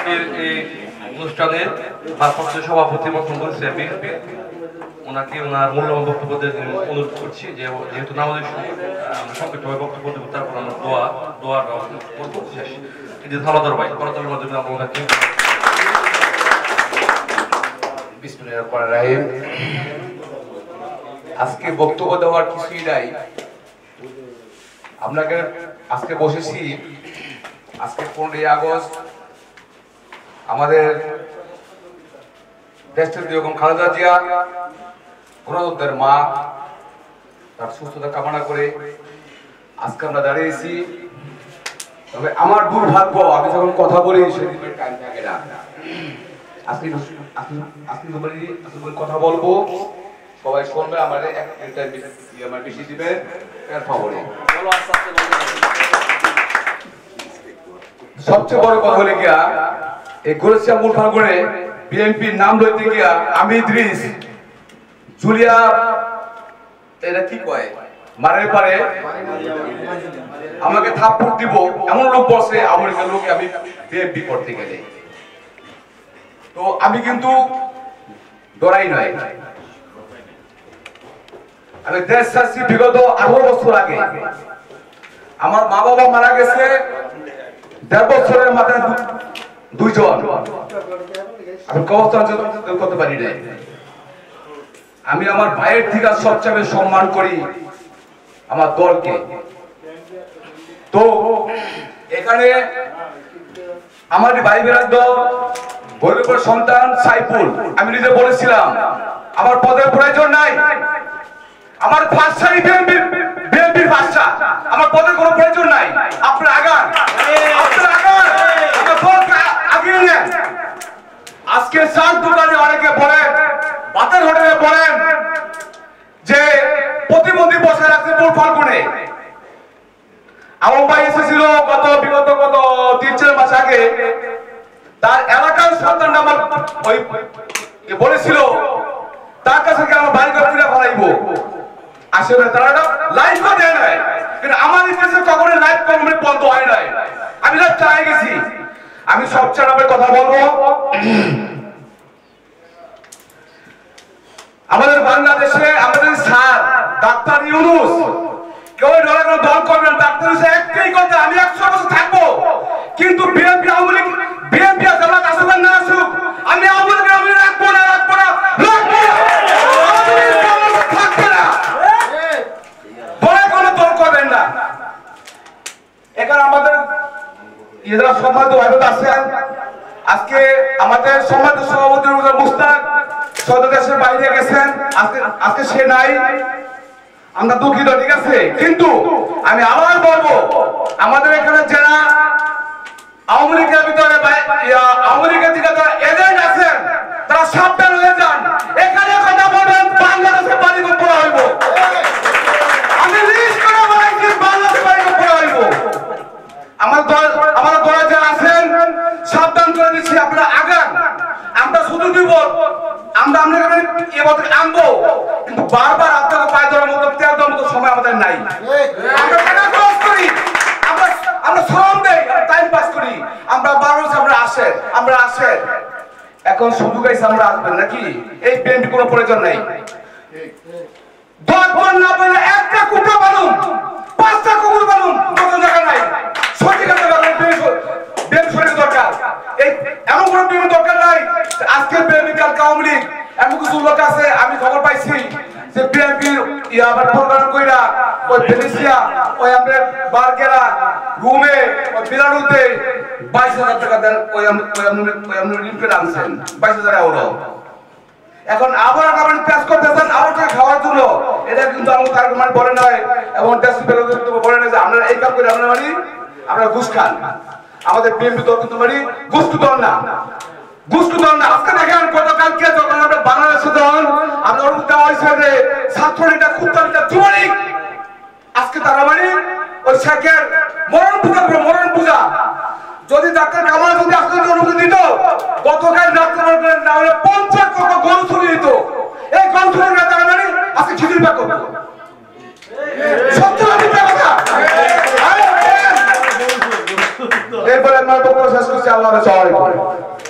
আজকের এই অনুষ্ঠানের ভারপ্রাপ্ত সভাপতি মোহাম্মদ বিএনপি ওনাকে ওনার মূল্যবান বক্তব্য দেওয়ার অনুরোধ করছি, যেহেতু নামাজের সময় আমরা সংক্ষিপ্তভাবে বক্তব্য দেবো, তারপর আমরা দোয়া করবো শেষ। কিন্তু থালাদার ভাই করতালের মাধ্যমে আমরা ওনাকে বিসমিল্লাহির রহমানির রহিম। আজকে বক্তব্য দেওয়ার কিছুই নাই, আপনাকে আজকে বসেছি। আজকে 15ই আগস্ট আমাদের দেশের বেগম খালেদা জিয়া গণতন্ত্রের মা, তার সুস্থতা কামনা করে আজকে আমরা দাঁড়িয়েছি। তবে আমার দুর্ভাগ্য, আমি যখন কথা বলি সেদিন টাইম থাকে না। আজকে কথা বলবো, সবাই শুনবে, আমার আমার বেশি দিবে খবরে। সবচেয়ে বড় কথা হলে গিয়া এই গোরস্তিয়া মূল ফাল্গুনে বিএনপির নাম লইতে গিয়া আমি ইদ্রিস জুলিয়া এটা কি কয় মারের পারে আমাকে থাপ্পড় দিব এমন লোক বসে, আমেরিকার লোক আমি বিএনপি করতে গেলে। তো আমি কিন্তু ডরাই নয়, আমি দেশ ছাড়ছি বিগত 18 বছর আগে। আমার মা বাবা মারা গেছে 1.5 বছরের মাথায় 2 জন, আমি কবরস্থান করতে পারি নাই। আমি আমার ভাইয়ের থেকে সবচেয়ে সম্মান করি আমার দলকে। তো এখানে আমার ভাই বেরার দল গরিবের সন্তান সাইফুল, আমি নিজে বলেছিলাম আমার পদের প্রয়োজন নাই, আমার ভাষাই বিএনপির ভাষা, আমার পদের কোনো প্রয়োজন নাই। আপনার আগান, আগিয়ে নেন। আজকে চার দোকানে অনেকে বলেন, বাতের হোটেলে বলেন যে প্রতিবন্ধী বসে রাখছে মূল ফাল্গুনে। আমার ভাই এসেছিল বিগত 3-4 মাস আগে, তার এলাকার সন্তান আমার ওই বলেছিল তার কাছে আমার বাড়ি ঘর ফিরে ফেলাইবো। আসলে তারা লাইভ দেয় নাই, কিন্তু আমার দেশে কখনো লাইভ কখনো বন্ধ হয় নাই। আমি লাইভ চালাই গেছি। আমি সবচেয়ে আমার কথা বলবো, আমাদের বাংলাদেশে আমাদের স্যার ডাক্তার ইউনূস, কেউ দল করবেন, ডাক্তার ইউনূস একটাই কথা, আমি 100 বছর থাকবো, কিন্তু বিএনপি আওয়ামী লীগ বিএনপি জামাত আসুক না আসুক, আমি আওয়ামী লীগ রাখবো না। বলে কোনো দল করবেন না। এখানে আমাদের ইদরা সম্মানিত ভাইবোন আছেন, আজকে আমাদের সম্মানিত সভাপতি মুস্তাক দেশের বাইরে গেছেন, আজকে সে নাই, আমরা দুঃখিত, ঠিক আছে। কিন্তু আমি আবার বলবো, আমাদের এখানে যারা আওয়ামী লীগের ভিতরে আওয়ামী লীগের দিকে যারা এজেন্ট আছেন, তারা সাবধান হয়ে যান। এখানে কথা বলবেন বাংলাদেশে বাড়ি করা হইব, আমি লিস্ট করে বলাইছি বাংলাদেশে বাড়ি করা হইব। আমার দলে যারা আছেন সাবধান করে দিচ্ছি, আপনারা আগান। আমরা শুধু দিব, আমরা এবার আনবো, কিন্তু বারবার আপনাকে পায়ে ধরার মতো তেল দেওয়ার মতো সময় আমাদের নাই। আমরা টাকা খরচ করি, আমরা শ্রম দেই, টাইম পাস করি, আমরা আমরা আসেন। এখন সুযোগ আছে আমরা আসবেন নাকি? এই বিএনপি কোনো প্রয়োজন নাই। 10 বার না বলে একটা কুকুর বানুন, 5টা কুকুর বানুন, কোনো জায়গা নাই। সঠিক আছে বিএনপি দরকার, এই এমন কোনো বিএনপি দরকার নাই। আজকে বিএনপি কালকে আওয়ামী লীগ, এমন কিছু লোক আছে, আমি খবর পাইছি যে বিএনপির আবার প্রোগ্রাম কইরা ওই ভেনেসিয়া ওই আমাদের বারগেরা রুমে ওই বিলানুতে 22,000 টাকা দেন, ওই আমরা লিফটে আনছেন 22,000 এউরো। এখন আবার আপনি পেশ করতেছেন আবার টাকা খাওয়ার জন্য, এটা কিন্তু আমাদের তার মানে বলে নয়, এবং দেশের বিরোধী বলে নয় যে আমরা এই কাম করে আমরা ঘুষ খান। আমাদের বিএনপি দল কিন্তু ঘুষ দল না। আজকে দেখেন গতকালকে যখন আমরা বাংলাদেশে দল আমরা দেওয়া হয়েছে যে ছাত্রলীগটা খুবটা যুবলীগ, আজকে তারা ওই শেখের মরণ পূজা যদি ডাক্তার কামাল যদি আজকে অনুমতি দিত, গতকাল ডাক্তার না হলে 50 কত গরু চুরি দিত। এই গরু চুরি না তারা আজকে খিচুড়ি পাক করতো। সত্য কথা। এরপরে আমার বক্তব্য শেষ করছি। আল্লাহ হয়